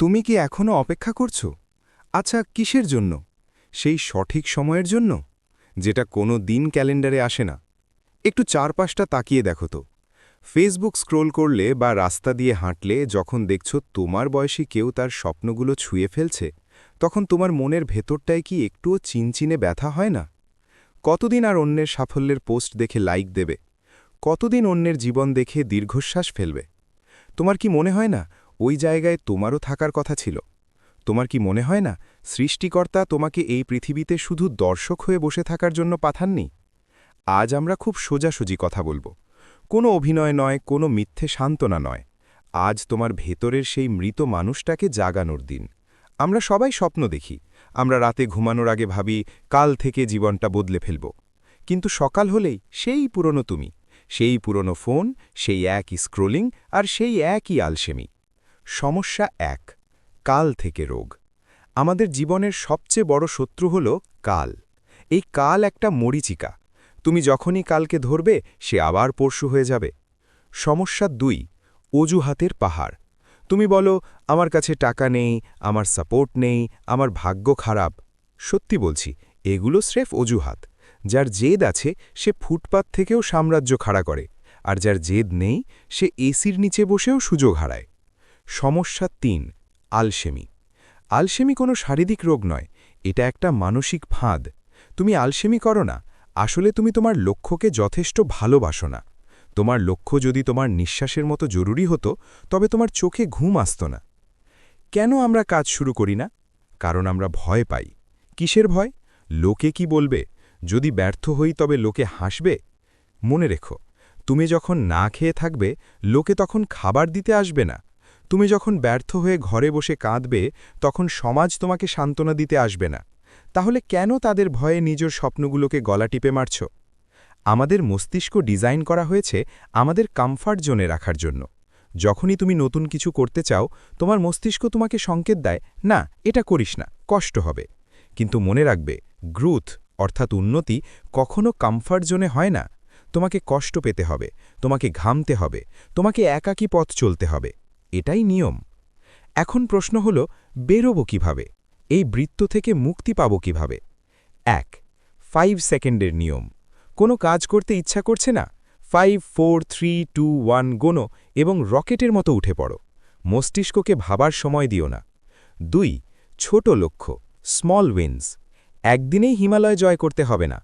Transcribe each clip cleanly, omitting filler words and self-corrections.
তুমি কি এখনো অপেক্ষা করছো? আচ্ছা, কিসের জন্য? সেই সঠিক সময়ের জন্য, যেটা কোনো দিন ক্যালেন্ডারে আসে না। একটু চারপাশটা তাকিয়ে দেখো তো। ফেসবুক স্ক্রোল করলে বা রাস্তা দিয়ে হাঁটলে যখন দেখছো তোমার বয়সী কেউ তার স্বপ্নগুলো ছুঁয়ে ফেলছে, তখন তোমার মনের ভেতরটায় কি একটুও চিনচিনে ব্যথা হয় না? কতদিন আর অন্যের সাফল্যের পোস্ট দেখে লাইক দেবে? কতদিন অন্যের জীবন দেখে দীর্ঘশ্বাস ফেলবে? তোমার কি মনে হয় না ওই জায়গায় তোমারও থাকার কথা ছিল? তোমার কি মনে হয় না সৃষ্টিকর্তা তোমাকে এই পৃথিবীতে শুধু দর্শক হয়ে বসে থাকার জন্য পাঠাননি? আজ আমরা খুব সোজাসুজি কথা বলবো। কোনো অভিনয় নয়, কোনো মিথ্যে সান্ত্বনা নয়। আজ তোমার ভেতরের সেই মৃত মানুষটাকে জাগানোর দিন। আমরা সবাই স্বপ্ন দেখি। আমরা রাতে ঘুমানোর আগে ভাবি, কাল থেকে জীবনটা বদলে ফেলব। কিন্তু সকাল হলেই সেই পুরনো তুমি, সেই পুরনো ফোন, সেই একই স্ক্রোলিং আর সেই একই আলসেমি। সমস্যা এক, কাল থেকে রোগ। আমাদের জীবনের সবচেয়ে বড় শত্রু হল কাল। এই কাল একটা মরীচিকা। তুমি যখনই কালকে ধরবে সে আবার পরশু হয়ে যাবে। সমস্যা দুই, অজুহাতের পাহাড়। তুমি বলো, আমার কাছে টাকা নেই, আমার সাপোর্ট নেই, আমার ভাগ্য খারাপ। সত্যি বলছি, এগুলো স্রেফ অজুহাত। যার জেদ আছে সে ফুটপাত থেকেও সাম্রাজ্য খাড়া করে, আর যার জেদ নেই সে এসির নিচে বসেও সুযোগ হারায়। সমস্যা তিন, আলসেমি। আলসেমি কোনো শারীরিক রোগ নয়, এটা একটা মানসিক ফাঁদ। তুমি আলসেমি করো না, আসলে তুমি তোমার লক্ষ্যকে যথেষ্ট ভালোবাসো না। তোমার লক্ষ্য যদি তোমার নিঃশ্বাসের মতো জরুরি হতো, তবে তোমার চোখে ঘুম আসত না। কেন আমরা কাজ শুরু করি না? কারণ আমরা ভয় পাই। কিসের ভয়? লোকে কি বলবে? যদি ব্যর্থ হই তবে লোকে হাসবে? মনে রেখো, তুমি যখন না খেয়ে থাকবে, লোকে তখন খাবার দিতে আসবে না। তুমি যখন ব্যর্থ হয়ে ঘরে বসে কাঁদবে, তখন সমাজ তোমাকে সান্ত্বনা দিতে আসবে না। তাহলে কেন তাদের ভয়ে নিজের স্বপ্নগুলোকে গলা টিপে মারছ? আমাদের মস্তিষ্ক ডিজাইন করা হয়েছে আমাদের কমফর্ট জোনে রাখার জন্য। যখনই তুমি নতুন কিছু করতে চাও, তোমার মস্তিষ্ক তোমাকে সংকেত দেয়, না, এটা করিস না, কষ্ট হবে। কিন্তু মনে রাখবে, গ্রোথ অর্থাৎ উন্নতি কখনো কমফর্ট জোনে হয় না। তোমাকে কষ্ট পেতে হবে, তোমাকে ঘামতে হবে, তোমাকে একাকী পথ চলতে হবে। এটাই নিয়ম। এখন প্রশ্ন হল, বেরোবো কিভাবে? এই বৃত্ত থেকে মুক্তি পাব কিভাবে? ১. 5 সেকেন্ডের নিয়ম। কোনো কাজ করতে ইচ্ছা করছে না? 5 4 3 2 1 গোনো এবং রকেটের মতো উঠে পড়ো। মস্তিষ্ককে ভাবার সময় দিও না। ২. ছোট লক্ষ্য, স্মল উইনস। একদিনেই হিমালয় জয় করতে হবে না।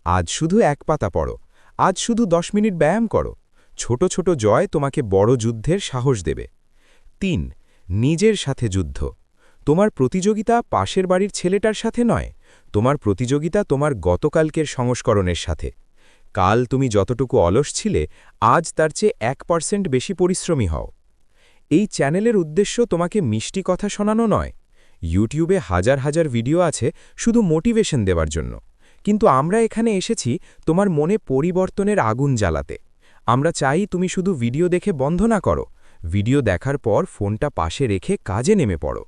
আজ শুধু এক পাতা পড়ো, আজ শুধু 10 মিনিট ব্যায়াম করো। ছোট ছোট জয় তোমাকে বড় যুদ্ধের সাহস দেবে। ৩. নিজের সাথে যুদ্ধ। তোমার প্রতিযোগিতা পাশের বাড়ির ছেলেটার সাথে নয়, তোমার প্রতিযোগিতা তোমার গতকালকের সংস্করণের সাথে। কাল তুমি যতটুকু অলস ছিলে, আজ তার চেয়ে 1% বেশি পরিশ্রমী হও। এই চ্যানেলের উদ্দেশ্য তোমাকে মিষ্টি কথা শোনানো নয়। ইউটিউবে হাজার হাজার ভিডিও আছে শুধু মোটিভেশন দেওয়ার জন্য, কিন্তু আমরা এখানে এসেছি তোমার মনে পরিবর্তনের আগুন জ্বালাতে। আমরা চাই তুমি শুধু ভিডিও দেখে বন্ধ না করো, ভিডিও দেখার পর ফোনটা পাশে রেখে কাজে নেমে পড়ো।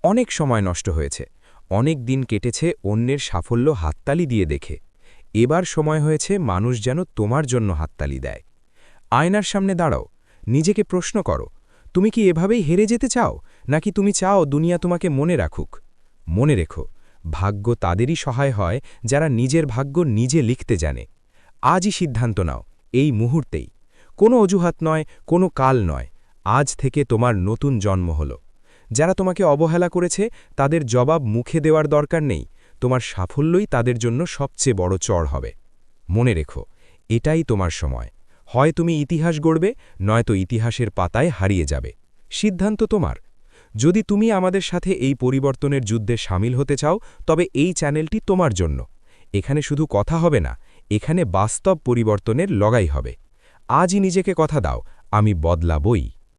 অনেক সময় নষ্ট হয়েছে, অনেক দিন কেটেছে অন্যের সাফল্য হাততালি দিয়ে দেখে। এবার সময় হয়েছে মানুষ যেন তোমার জন্য হাততালি দেয়। আয়নার সামনে দাঁড়াও, নিজেকে প্রশ্ন করো, তুমি কি এভাবেই হেরে যেতে চাও, নাকি তুমি চাও দুনিয়া তোমাকে মনে রাখুক? মনে রেখো, ভাগ্য তাদেরই সহায় হয় যারা নিজের ভাগ্য নিজে লিখতে জানে। আজই সিদ্ধান্ত নাও, এই মুহূর্তেই। কোনো অজুহাত নয়, কোনো কাল নয়, আজ থেকে তোমার নতুন জন্ম হলো। যারা তোমাকে অবহেলা করেছে তাদের জবাব মুখে দেওয়ার দরকার নেই, তোমার সাফল্যই তাদের জন্য সবচেয়ে বড় চড় হবে। মনে রেখো, এটাই তোমার সময়। হয় তুমি ইতিহাস গড়বে, নয়তো ইতিহাসের পাতায় হারিয়ে যাবে। সিদ্ধান্ত তোমার। যদি তুমি আমাদের সাথে এই পরিবর্তনের যুদ্ধে সামিল হতে চাও, তবে এই চ্যানেলটি তোমার জন্য। এখানে শুধু কথা হবে না, এখানে বাস্তব পরিবর্তনের লড়াই হবে। আজই নিজেকে কথা দাও, আমি বদলাবই।